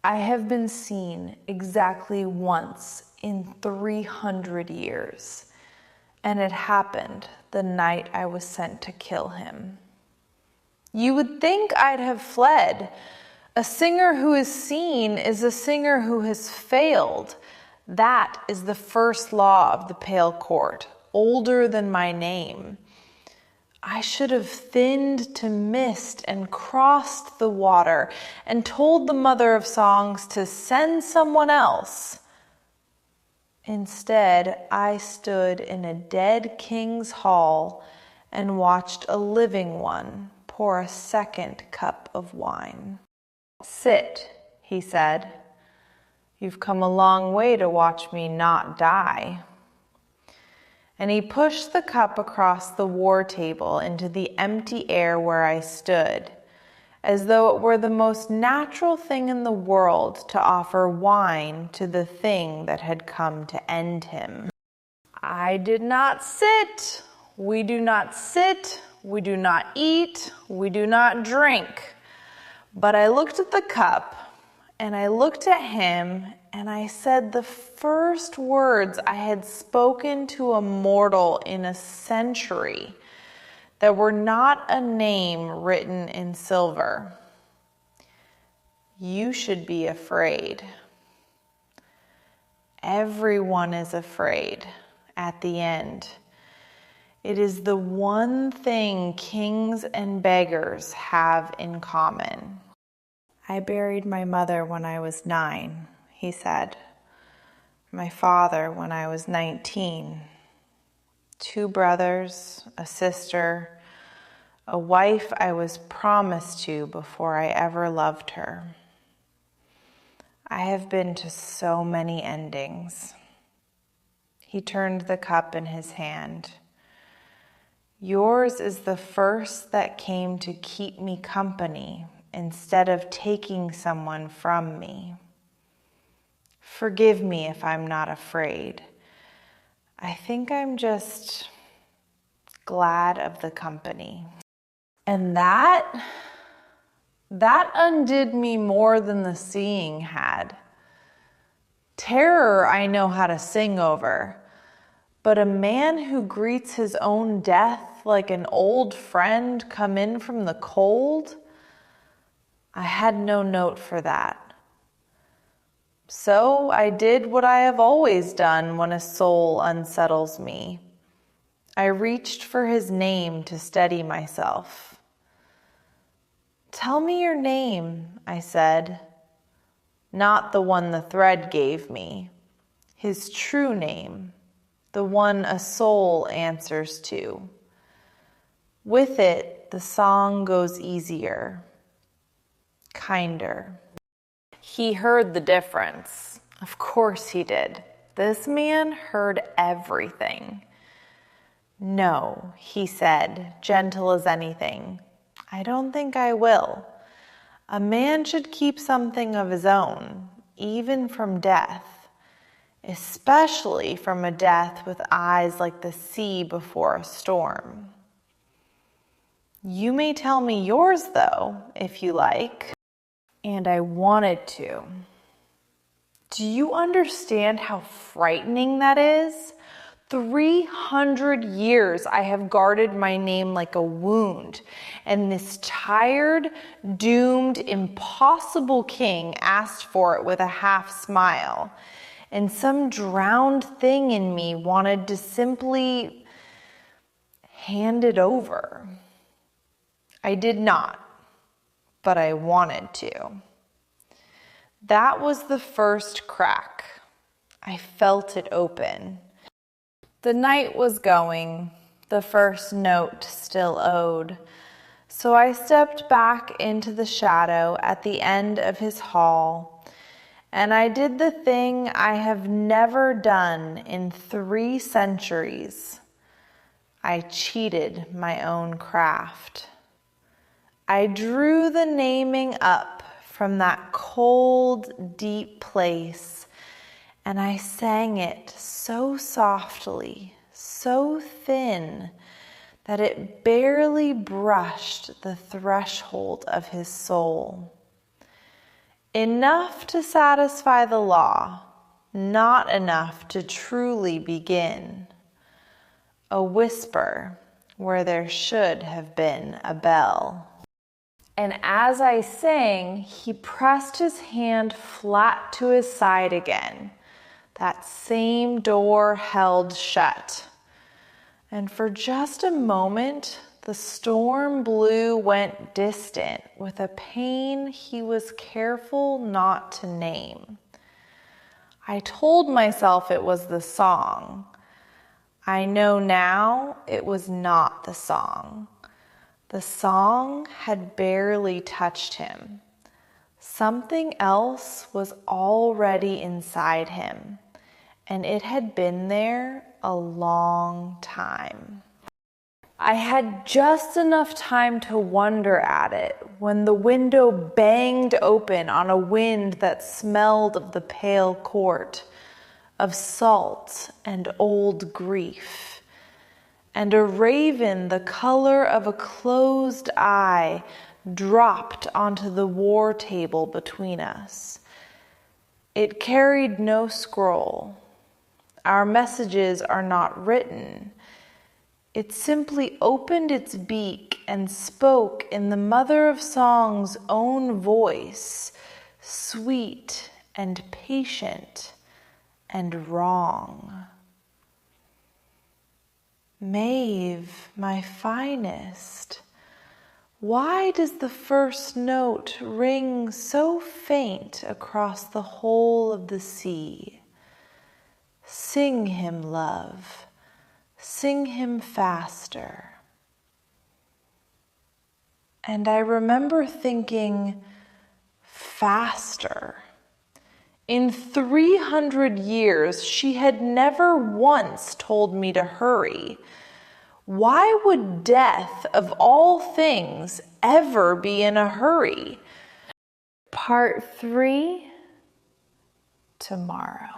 I have been seen exactly once in 300 years, and it happened the night I was sent to kill him. You would think I'd have fled. A singer who is seen is a singer who has failed. That is the first law of the Pale Court, older than my name. I should have thinned to mist and crossed the water and told the mother of songs to send someone else. Instead, I stood in a dead king's hall and watched a living one pour a second cup of wine. "Sit," he said. "You've come a long way to watch me not die." And he pushed the cup across the war table into the empty air where I stood, as though it were the most natural thing in the world to offer wine to the thing that had come to end him. I did not sit. We do not sit. We do not eat. We do not drink. But I looked at the cup, and I looked at him, and I said the first words I had spoken to a mortal in a century that were not a name written in silver. You should be afraid. Everyone is afraid at the end. It is the one thing kings and beggars have in common. I buried my mother when I was 9, he said. My father when I was 19. 2 brothers, a sister, a wife I was promised to before I ever loved her. I have been to so many endings. He turned the cup in his hand. Yours is the first that came to keep me company instead of taking someone from me. Forgive me if I'm not afraid. I think I'm just glad of the company. And that undid me more than the seeing had. Terror I know how to sing over, but a man who greets his own death like an old friend come in from the cold, I had no note for that. So I did what I have always done when a soul unsettles me. I reached for his name to steady myself. "Tell me your name," I said. Not the one the thread gave me, his true name, the one a soul answers to. With it, the song goes easier, kinder. He heard the difference. Of course he did. This man heard everything. "No," he said, gentle as anything. "I don't think I will. A man should keep something of his own, even from death, especially from a death with eyes like the sea before a storm. You may tell me yours, though, if you like." And I wanted to. Do you understand how frightening that is? 300 years I have guarded my name like a wound, and this tired, doomed, impossible king asked for it with a half smile, and some drowned thing in me wanted to simply hand it over. I did not, but I wanted to. That was the first crack. I felt it open. The night was going, the first note still owed, so I stepped back into the shadow at the end of his hall, and I did the thing I have never done in 3 centuries. I cheated my own craft. I drew the naming up from that cold, deep place, and I sang it so softly, so thin, that it barely brushed the threshold of his soul. Enough to satisfy the law, not enough to truly begin. A whisper where there should have been a bell. And as I sang, he pressed his hand flat to his side again. That same door held shut. And for just a moment, the storm blue went distant with a pain he was careful not to name. I told myself it was the song. I know now it was not the song. The song had barely touched him. Something else was already inside him, and it had been there a long time. I had just enough time to wonder at it when the window banged open on a wind that smelled of the pale court, of salt and old grief, and a raven the color of a closed eye dropped onto the war table between us. It carried no scroll. Our messages are not written. It simply opened its beak and spoke in the mother of song's own voice, sweet and patient and wrong. Maeve, my finest, why does the first note ring so faint across the whole of the sea? Sing him, love. Sing him faster. And I remember thinking, faster. In 300 years, she had never once told me to hurry. Why would death, of all things, ever be in a hurry? Part 3, tomorrow.